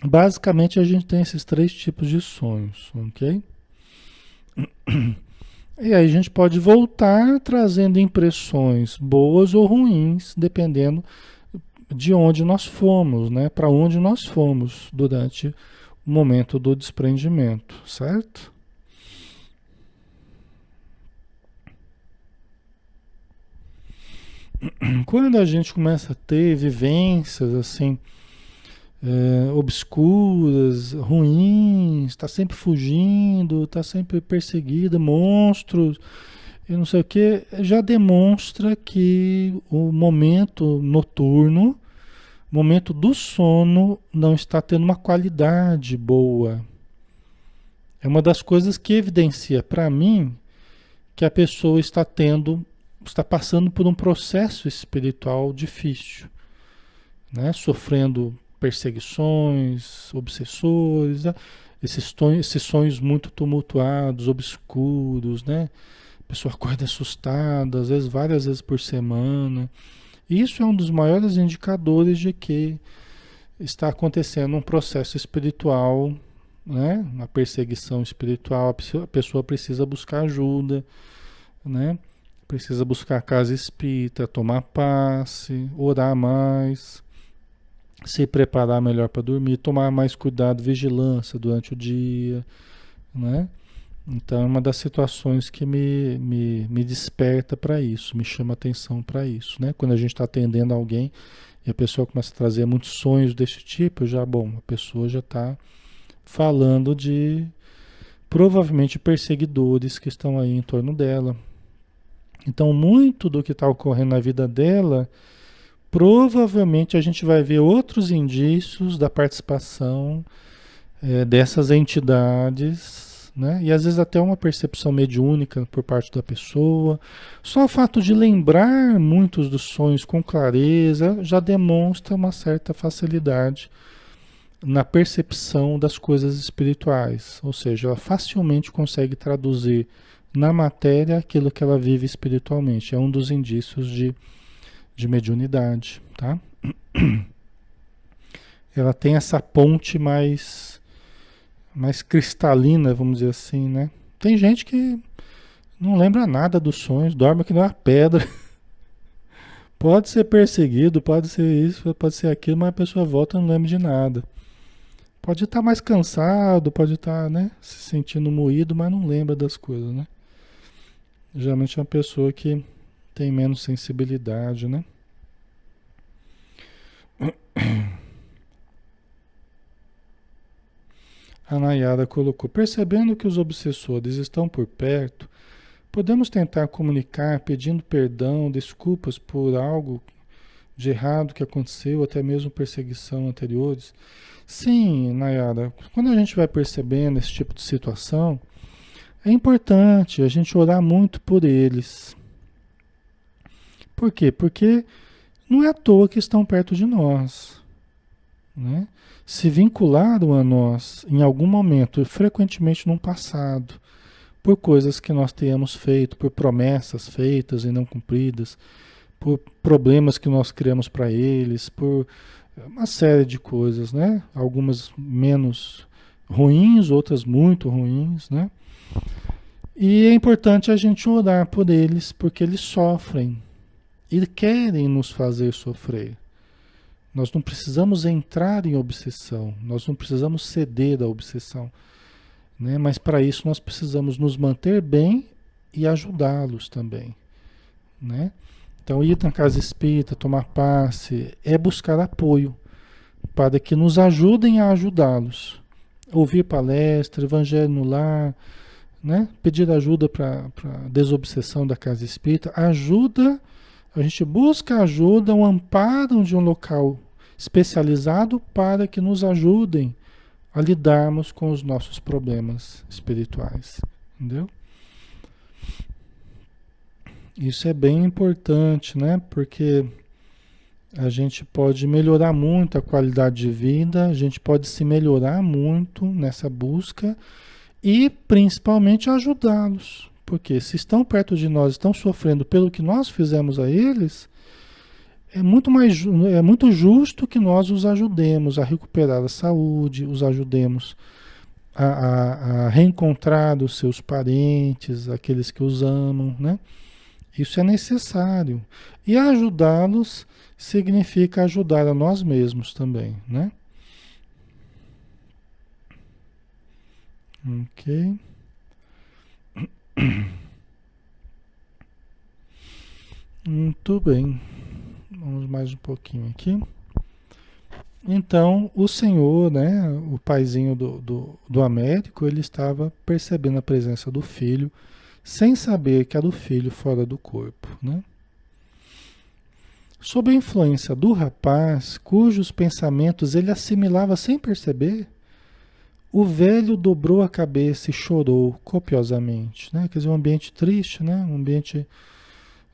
Basicamente a gente tem esses três tipos de sonhos, ok? E aí a gente pode voltar trazendo impressões boas ou ruins, dependendo de onde nós fomos, né? Para onde nós fomos durante o momento do desprendimento, certo? Quando a gente começa a ter vivências assim, obscuras, ruins, está sempre fugindo, está sempre perseguida, monstros, e não sei o que, já demonstra que o momento noturno, o momento do sono, não está tendo uma qualidade boa. É uma das coisas que evidencia para mim que a pessoa está passando por um processo espiritual difícil, né? Sofrendo perseguições, obsessores, né? Esses sonhos muito tumultuados, obscuros, né? A pessoa acorda assustada, às vezes várias vezes por semana. Isso é um dos maiores indicadores de que está acontecendo um processo espiritual, né? Uma perseguição espiritual. A pessoa precisa buscar ajuda, né? Precisa buscar casa espírita, tomar passe, orar mais, se preparar melhor para dormir, tomar mais cuidado, vigilância durante o dia, né? Então é uma das situações que me desperta para isso, me chama atenção para isso, né? Quando a gente está atendendo alguém e a pessoa começa a trazer muitos sonhos desse tipo, a pessoa já está falando de provavelmente perseguidores que estão aí em torno dela. Então muito do que está ocorrendo na vida dela, provavelmente a gente vai ver outros indícios da participação dessas entidades, né? E às vezes até uma percepção mediúnica por parte da pessoa. Só o fato de lembrar muitos dos sonhos com clareza já demonstra uma certa facilidade na percepção das coisas espirituais. Ou seja, ela facilmente consegue traduzir na matéria aquilo que ela vive espiritualmente. É um dos indícios de mediunidade, tá? Ela tem essa ponte mais cristalina, vamos dizer assim, né? Tem gente que não lembra nada dos sonhos, dorme que nem uma pedra. Pode ser perseguido, pode ser isso, pode ser aquilo, mas a pessoa volta e não lembra de nada. Pode estar mais cansado, pode estar, né, se sentindo moído, mas não lembra das coisas, né? Geralmente é uma pessoa que tem menos sensibilidade, né? A Nayara colocou, percebendo que os obsessores estão por perto, podemos tentar comunicar pedindo perdão, desculpas por algo de errado que aconteceu, até mesmo perseguição anteriores. Sim, Nayara, quando a gente vai percebendo esse tipo de situação, é importante a gente orar muito por eles. Por quê? Porque não é à toa que estão perto de nós, né? Se vincularam a nós em algum momento, frequentemente no passado, por coisas que nós tenhamos feito, por promessas feitas e não cumpridas, por problemas que nós criamos para eles, por uma série de coisas, né? Algumas menos ruins, outras muito ruins, né? E é importante a gente orar por eles, porque eles sofrem e querem nos fazer sofrer. Nós não precisamos entrar em obsessão, nós não precisamos ceder à obsessão, né? Mas para isso nós precisamos nos manter bem e ajudá-los também, né? Então, ir na casa espírita, tomar passe, é buscar apoio para que nos ajudem a ajudá-los. Ouvir palestra, evangelho no lar, né? Pedir ajuda para desobsessão da casa espírita. Ajuda, a gente busca ajuda, um amparo de um local especializado para que nos ajudem a lidarmos com os nossos problemas espirituais. Entendeu? Isso é bem importante, né? Porque a gente pode melhorar muito a qualidade de vida, a gente pode se melhorar muito nessa busca e principalmente ajudá-los. Porque se estão perto de nós, estão sofrendo pelo que nós fizemos a eles, é muito justo que nós os ajudemos a recuperar a saúde, os ajudemos a reencontrar os seus parentes, aqueles que os amam, né? Isso é necessário. E ajudá-los significa ajudar a nós mesmos também, né? Ok. Muito bem. Vamos mais um pouquinho aqui. Então, o Senhor, né, o paizinho do Américo, ele estava percebendo a presença do filho, sem saber que era o filho fora do corpo, né? Sob a influência do rapaz, cujos pensamentos ele assimilava sem perceber, o velho dobrou a cabeça e chorou copiosamente, né? Quer dizer, um ambiente triste, né? Um ambiente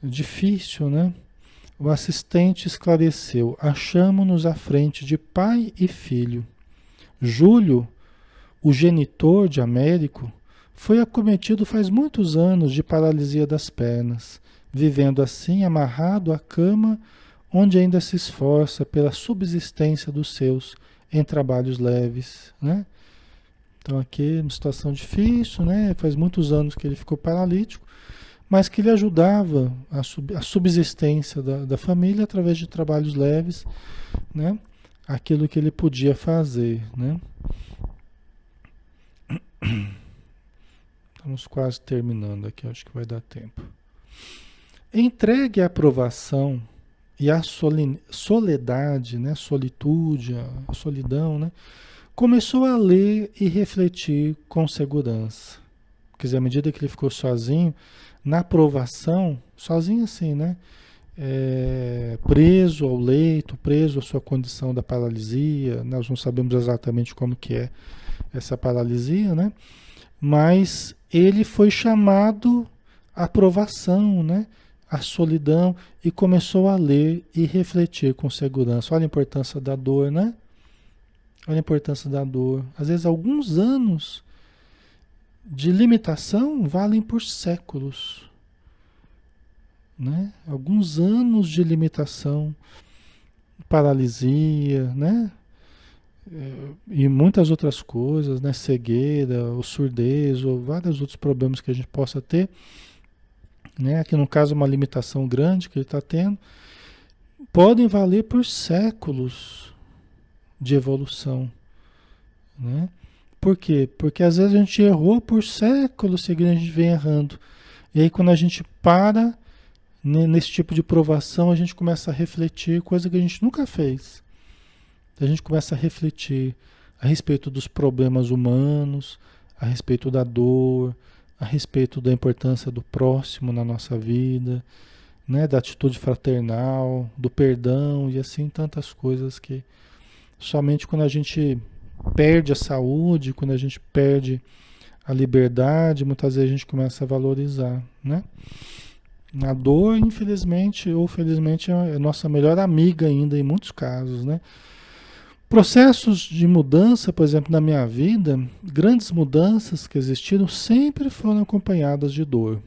difícil, né? O assistente esclareceu: achamo-nos à frente de pai e filho. Júlio, o genitor de Américo, foi acometido faz muitos anos de paralisia das pernas, vivendo assim amarrado à cama, onde ainda se esforça pela subsistência dos seus em trabalhos leves, né? Então aqui uma situação difícil, né? Faz muitos anos que ele ficou paralítico, mas que ele ajudava a subsistência da família através de trabalhos leves, né? Aquilo que ele podia fazer, né? Estamos quase terminando aqui, acho que vai dar tempo. Entregue a aprovação e a soledade, né? Solitude, a solidão, né? Começou a ler e refletir com segurança. Quer dizer, à medida que ele ficou sozinho, na aprovação, sozinho assim, né? Preso ao leito, preso à sua condição da paralisia, nós não sabemos exatamente como que é essa paralisia, né? Mas ele foi chamado à aprovação, né? À solidão, e começou a ler e refletir com segurança. Olha a importância da dor, né? Olha a importância da dor. Às vezes, alguns anos de limitação valem por séculos, né? Alguns anos de limitação, paralisia, né? E muitas outras coisas, né? Cegueira, ou surdez, ou vários outros problemas que a gente possa ter, né? Aqui no caso uma limitação grande que ele está tendo, podem valer por séculos de evolução, né? Por quê? Porque às vezes a gente errou por séculos seguidos, a gente vem errando. E aí quando a gente para nesse tipo de provação, a gente começa a refletir, coisa que a gente nunca fez. A gente começa a refletir a respeito dos problemas humanos, a respeito da dor, a respeito da importância do próximo na nossa vida, né, da atitude fraternal, do perdão e assim tantas coisas que somente quando a gente perde a saúde, quando a gente perde a liberdade, muitas vezes a gente começa a valorizar, né? A dor, infelizmente ou felizmente, é a nossa melhor amiga ainda em muitos casos, né? Processos de mudança, por exemplo, na minha vida, grandes mudanças que existiram sempre foram acompanhadas de dor.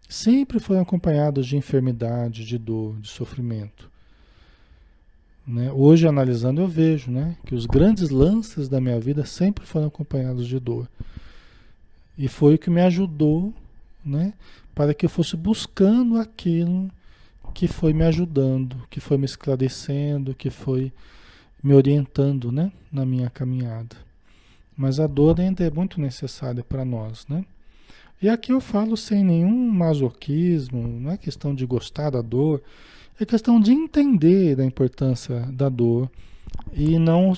Sempre foram acompanhadas de enfermidade, de dor, de sofrimento. Né? Hoje, analisando, eu vejo, né, que os grandes lances da minha vida sempre foram acompanhados de dor. E foi o que me ajudou, né, para que eu fosse buscando aquilo que foi me ajudando, que foi me esclarecendo, que foi me orientando, né, na minha caminhada. Mas a dor ainda é muito necessária para nós, né? E aqui eu falo sem nenhum masoquismo, não é questão de gostar da dor, é questão de entender a importância da dor e não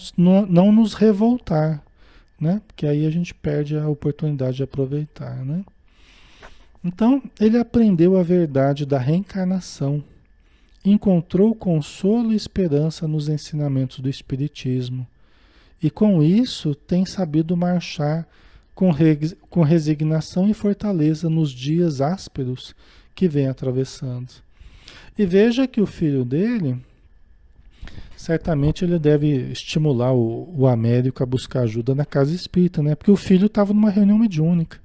nos revoltar, né? Porque aí a gente perde a oportunidade de aproveitar, né? Então, ele aprendeu a verdade da reencarnação, encontrou consolo e esperança nos ensinamentos do Espiritismo, e com isso tem sabido marchar com resignação e fortaleza nos dias ásperos que vem atravessando. E veja que o filho dele, certamente ele deve estimular o Américo a buscar ajuda na casa espírita, né? Porque o filho estava numa reunião mediúnica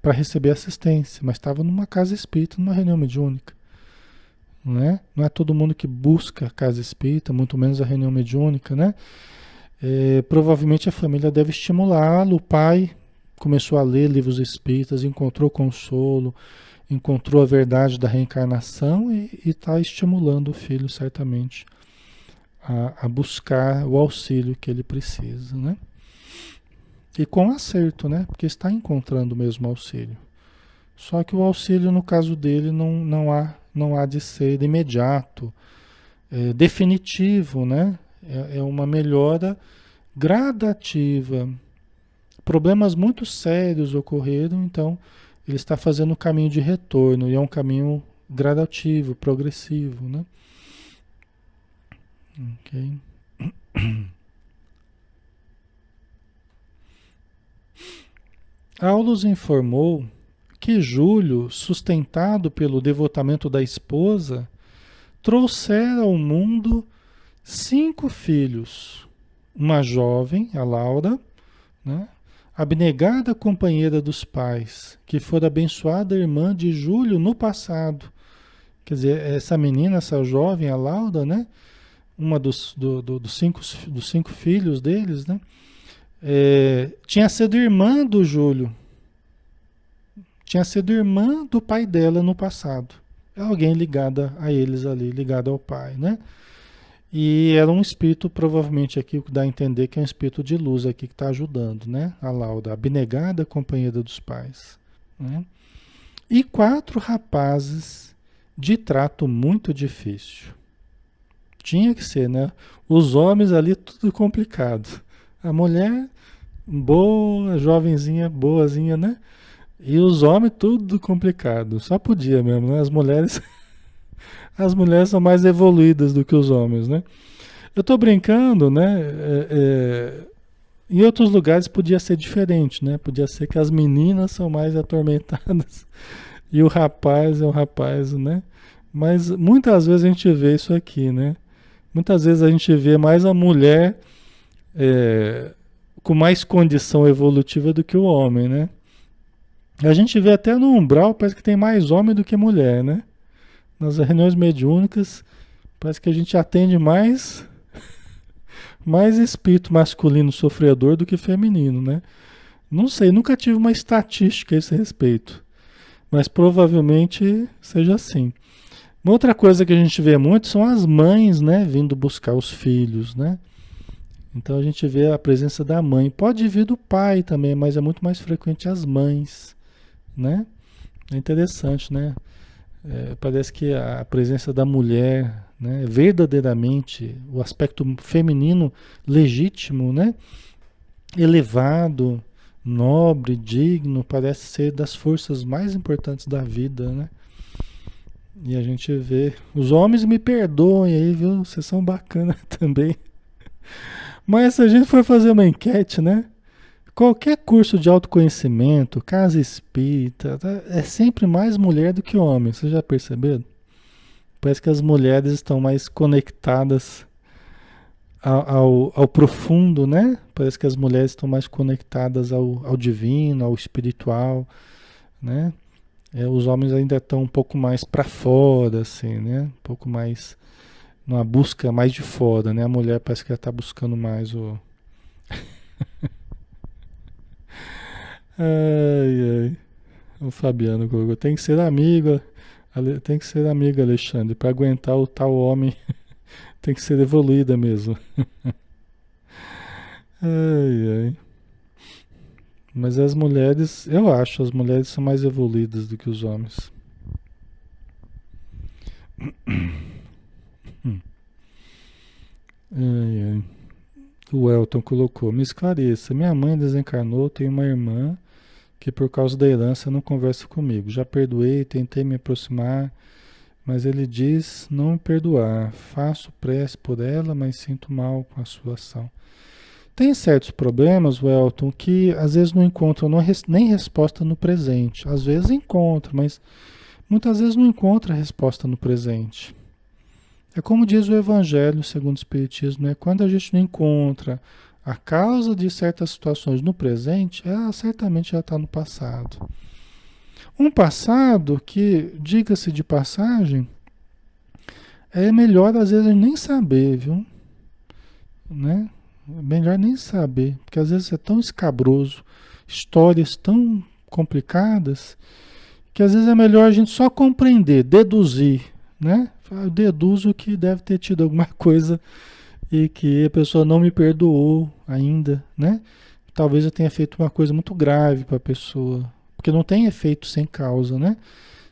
para receber assistência, mas estava numa casa espírita, numa reunião mediúnica. Né? Não é todo mundo que busca a casa espírita, muito menos a reunião mediúnica, né? Provavelmente a família deve estimulá-lo. O pai começou a ler livros espíritas, encontrou consolo, encontrou a verdade da reencarnação e está estimulando o filho, certamente, a buscar o auxílio que ele precisa, né? E com acerto, né? Porque está encontrando mesmo auxílio. Só que o auxílio, no caso dele, não há de ser imediato, definitivo, né? É uma melhora gradativa. Problemas muito sérios ocorreram, então ele está fazendo um caminho de retorno, e é um caminho gradativo, progressivo, né? Ok. Aulus informou que Júlio, sustentado pelo devotamento da esposa, trouxera ao mundo 5 filhos. Uma jovem, a Laura, né? Abnegada companheira dos pais, que fora abençoada irmã de Júlio no passado. Quer dizer, essa menina, essa jovem, a Laura, né? Uma dos 5 filhos deles, né? Tinha sido irmã do Júlio. Tinha sido irmã do pai dela no passado. É alguém ligada a eles ali, ligada ao pai, né? E era um espírito, provavelmente aqui, o que dá a entender que é um espírito de luz aqui que está ajudando, né? A Laura, abnegada companheira dos pais, né? E 4 rapazes de trato muito difícil. Tinha que ser, né? Os homens ali, tudo complicado. A mulher, boa, jovenzinha, boazinha, né? E os homens, tudo complicado. Só podia mesmo, né? As mulheres são mais evoluídas do que os homens, né? Eu tô brincando, né? Em outros lugares podia ser diferente, né? Podia ser que as meninas são mais atormentadas e o rapaz é o rapaz, né? Mas muitas vezes a gente vê isso aqui, né? Muitas vezes a gente vê mais a mulher com mais condição evolutiva do que o homem, né? A gente vê até no umbral, parece que tem mais homem do que mulher, né? Nas reuniões mediúnicas, parece que a gente atende mais espírito masculino sofredor do que feminino, né? Não sei, nunca tive uma estatística a esse respeito, mas provavelmente seja assim. Uma outra coisa que a gente vê muito são as mães, né, vindo buscar os filhos, né? Então a gente vê a presença da mãe. Pode vir do pai também, mas é muito mais frequente as mães, né? É interessante, né? Parece que a presença da mulher, né, verdadeiramente, o aspecto feminino legítimo, né, elevado, nobre, digno, parece ser das forças mais importantes da vida, né? E a gente vê. Os homens me perdoem aí, viu? Vocês são bacanas também. Mas se a gente for fazer uma enquete, né? Qualquer curso de autoconhecimento, casa espírita, tá? É sempre mais mulher do que homem. Vocês já perceberam? Parece que as mulheres estão mais conectadas ao profundo, né? Parece que as mulheres estão mais conectadas ao divino, ao espiritual, né? Os homens ainda estão um pouco mais para fora, assim, né? Um pouco mais numa busca mais de fora, né? A mulher parece que ela está buscando mais o. Ai, ai. O Fabiano colocou. Tem que ser amigo, tem que ser amiga, Alexandre, para aguentar o tal homem. Tem que ser evoluída mesmo. Ai, ai. Mas as mulheres, eu acho, as mulheres são mais evoluídas do que os homens. Hum. Ai, ai. O Elton colocou: me esclareça. Minha mãe desencarnou, tem uma irmã que por causa da herança não conversa comigo. Já perdoei, tentei me aproximar, mas ele diz não me perdoar. Faço prece por ela, mas sinto mal com a sua ação. Tem certos problemas, Welton, que às vezes não encontram nem resposta no presente. Às vezes encontra, mas muitas vezes não encontra resposta no presente. É como diz o Evangelho segundo o Espiritismo, né? Quando a gente não encontra a causa de certas situações no presente, ela certamente já está no passado. Um passado que, diga-se de passagem, é melhor às vezes nem saber, viu? Né? É melhor nem saber, porque às vezes é tão escabroso, histórias tão complicadas, que às vezes é melhor a gente só compreender, deduzir, né? Eu deduzo que deve ter tido alguma coisa e que a pessoa não me perdoou ainda, né? Talvez eu tenha feito uma coisa muito grave para a pessoa, porque não tem efeito sem causa, né?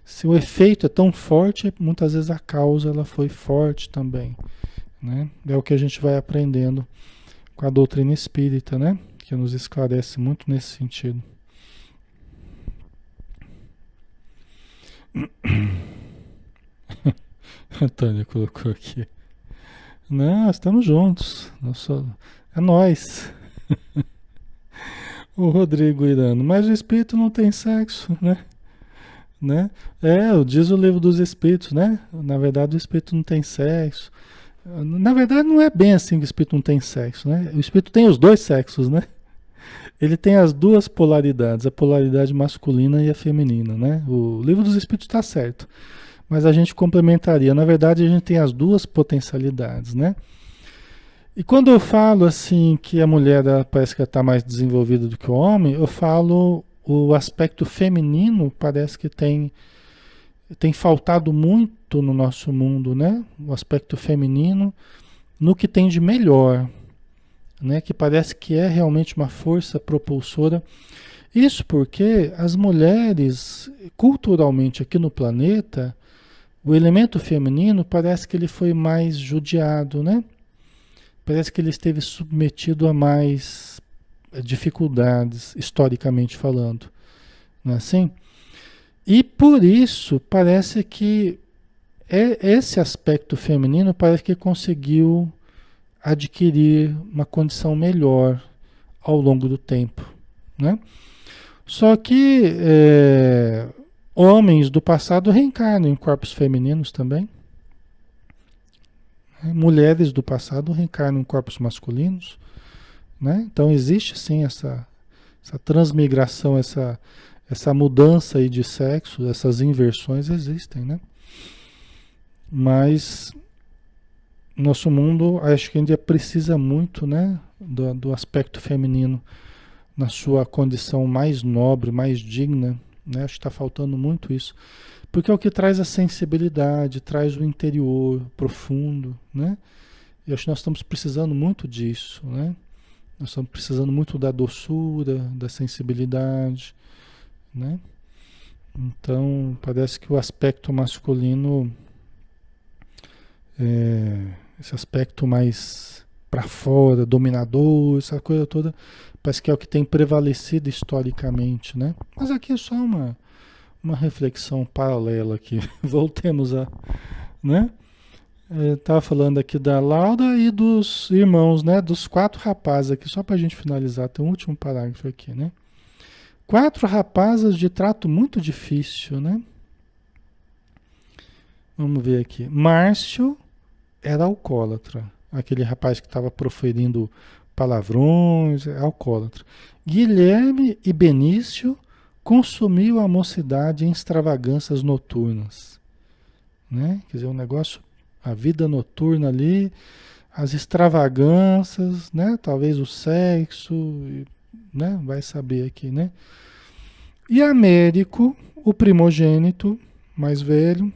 Se o efeito é tão forte, muitas vezes a causa ela foi forte também, né? É o que a gente vai aprendendo com a doutrina espírita, né? Que nos esclarece muito nesse sentido. Antônio colocou aqui. Não, estamos juntos. É nós. O Rodrigo Irano. Mas o espírito não tem sexo, né? Diz o livro dos espíritos, né? Na verdade, o espírito não tem sexo. Na verdade, não é bem assim que o espírito não tem sexo, né? O espírito tem os dois sexos, né? Ele tem as duas polaridades, a polaridade masculina e a feminina, né? O livro dos espíritos está certo. Mas a gente complementaria. Na verdade, a gente tem as duas potencialidades, né? E quando eu falo assim que a mulher parece que está mais desenvolvida do que o homem, eu falo o aspecto feminino parece que tem faltado muito no nosso mundo, né? O aspecto feminino no que tem de melhor, né? Que parece que é realmente uma força propulsora. Isso porque as mulheres, culturalmente aqui no planeta, o elemento feminino parece que ele foi mais judiado, né? Parece que ele esteve submetido a mais dificuldades, historicamente falando. Não é assim? E por isso parece que esse aspecto feminino parece que conseguiu adquirir uma condição melhor ao longo do tempo, né? Só que homens do passado reencarnam em corpos femininos também. Mulheres do passado reencarnam em corpos masculinos, né? Então existe sim essa transmigração, essa mudança aí de sexo, essas inversões existem, né? Mas nosso mundo, acho que ainda precisa muito, né, do aspecto feminino na sua condição mais nobre, mais digna, né? Acho que está faltando muito isso. Porque é o que traz a sensibilidade, traz o interior profundo, né? E acho que nós estamos precisando muito disso, né? Nós estamos precisando muito da doçura, da sensibilidade, né? Então, parece que o aspecto masculino, esse aspecto mais para fora, dominador, essa coisa toda, parece que é o que tem prevalecido historicamente, né? Mas aqui é só uma reflexão paralela aqui. Voltemos a, né? Estava falando aqui da Laura e dos irmãos, né? Dos 4 rapazes aqui, só para a gente finalizar, tem um último parágrafo aqui, né? 4 rapazes de trato muito difícil, né? Vamos ver aqui. Márcio era alcoólatra, aquele rapaz que estava proferindo palavrões, é alcoólatra. Guilherme e Benício consumiu a mocidade em extravagâncias noturnas, né? Quer dizer, um negócio, a vida noturna ali, as extravagâncias, né? Talvez o sexo, né? Vai saber aqui, né? E Américo, o primogênito, mais velho,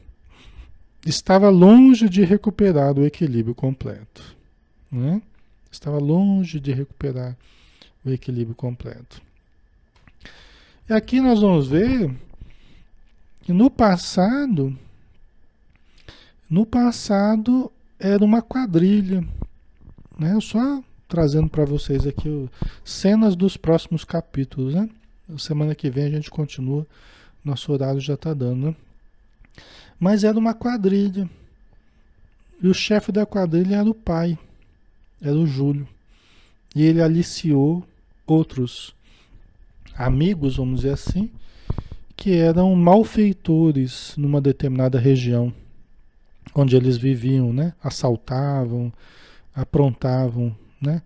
estava longe de recuperar o equilíbrio completo, né? Estava longe de recuperar o equilíbrio completo. E aqui nós vamos ver que no passado era uma quadrilha, né? Só trazendo para vocês aqui cenas dos próximos capítulos, né? Semana que vem a gente continua, nosso horário já está dando, né? Mas era uma quadrilha. E o chefe da quadrilha era o pai, era o Júlio. E ele aliciou outros amigos, vamos dizer assim, que eram malfeitores numa determinada região onde eles viviam, né? Assaltavam, aprontavam, né?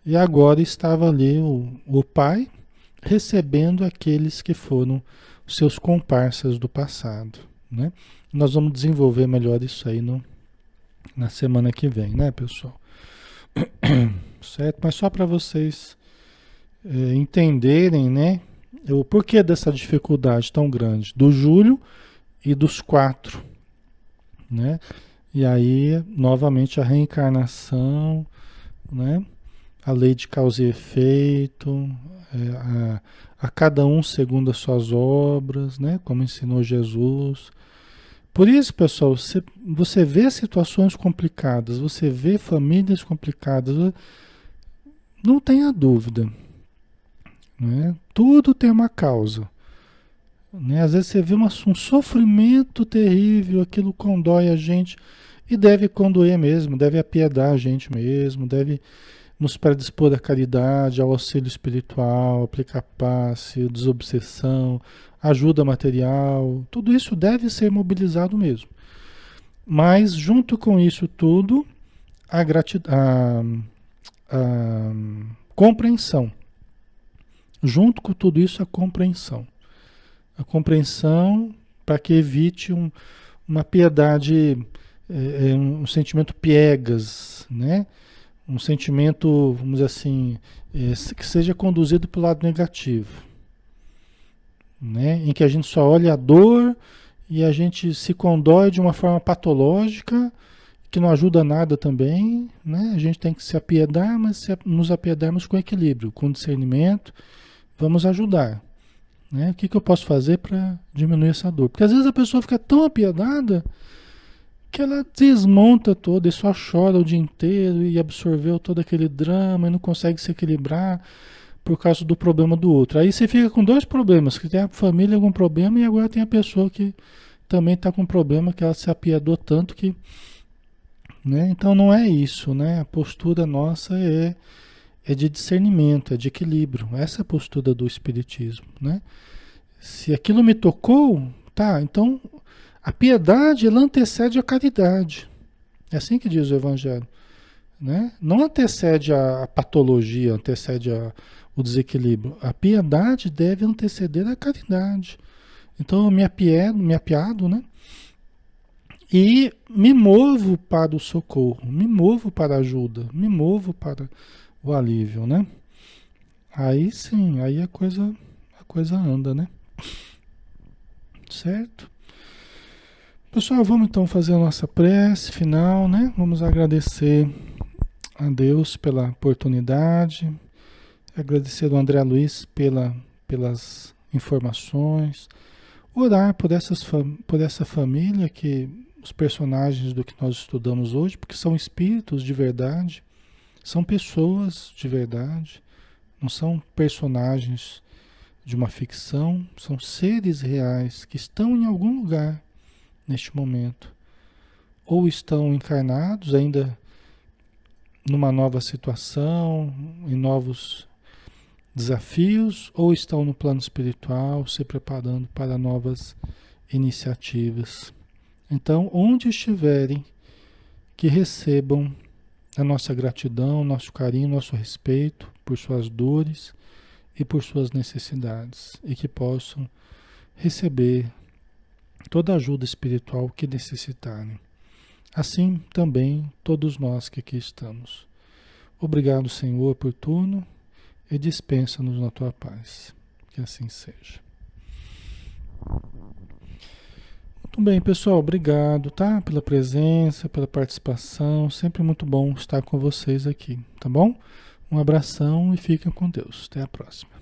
E agora estava ali o pai recebendo aqueles que foram os seus comparsas do passado, né? Nós vamos desenvolver melhor isso aí na semana que vem, né, pessoal? Certo? Mas só para vocês entenderem, né, o porquê dessa dificuldade tão grande do Júlio e dos 4, né? E aí, novamente, a reencarnação, né? A lei de causa e efeito, a cada um segundo as suas obras, né? Como ensinou Jesus. Por isso, pessoal, você vê situações complicadas, você vê famílias complicadas, não tenha dúvida, né? Tudo tem uma causa, né? Às vezes você vê um sofrimento terrível, aquilo condói a gente, e deve condoer mesmo, deve apiedar a gente mesmo, deve nos predispor à caridade, ao auxílio espiritual, aplicar passe, desobsessão, ajuda material, tudo isso deve ser mobilizado mesmo. Mas, junto com isso tudo, a compreensão. Junto com tudo isso, a compreensão. A compreensão para que evite uma piedade, um sentimento piegas, né? Um sentimento, vamos dizer assim, que seja conduzido para o lado negativo, né? Em que a gente só olha a dor e a gente se condói de uma forma patológica, que não ajuda nada também, né? A gente tem que se apiedar, mas se nos apiedarmos com equilíbrio, com discernimento, vamos ajudar, né? O que eu posso fazer para diminuir essa dor? Porque às vezes a pessoa fica tão apiedada que ela desmonta toda e só chora o dia inteiro e absorveu todo aquele drama e não consegue se equilibrar por causa do problema do outro. Aí você fica com 2 problemas, que tem a família com problema e agora tem a pessoa que também está com problema, que ela se apiedou tanto que, né? Então não é isso, né? A postura nossa é de discernimento, é de equilíbrio. Essa é a postura do espiritismo, né? Se aquilo me tocou, tá, então a piedade, ela antecede a caridade. É assim que diz o Evangelho, né? Não antecede a patologia, antecede o desequilíbrio. A piedade deve anteceder a caridade. Então eu me apiado, né? E me movo para o socorro, me movo para a ajuda, me movo para o alívio, né? Aí sim, aí a coisa anda, né? Certo? Pessoal, vamos então fazer a nossa prece final, né? Vamos agradecer a Deus pela oportunidade, agradecer ao André Luiz pelas informações, orar por essa família, que os personagens do que nós estudamos hoje, porque são espíritos de verdade, são pessoas de verdade, não são personagens de uma ficção, são seres reais que estão em algum lugar neste momento, ou estão encarnados ainda numa nova situação, em novos desafios, ou estão no plano espiritual se preparando para novas iniciativas. Então, onde estiverem, que recebam a nossa gratidão, nosso carinho, nosso respeito por suas dores e por suas necessidades, e que possam receber toda a ajuda espiritual que necessitarem. Assim também todos nós que aqui estamos. Obrigado, Senhor, por tudo, e dispensa-nos na tua paz. Que assim seja. Muito bem, pessoal, obrigado, tá? Pela presença, pela participação. Sempre muito bom estar com vocês aqui, tá bom? Um abração e fiquem com Deus. Até a próxima.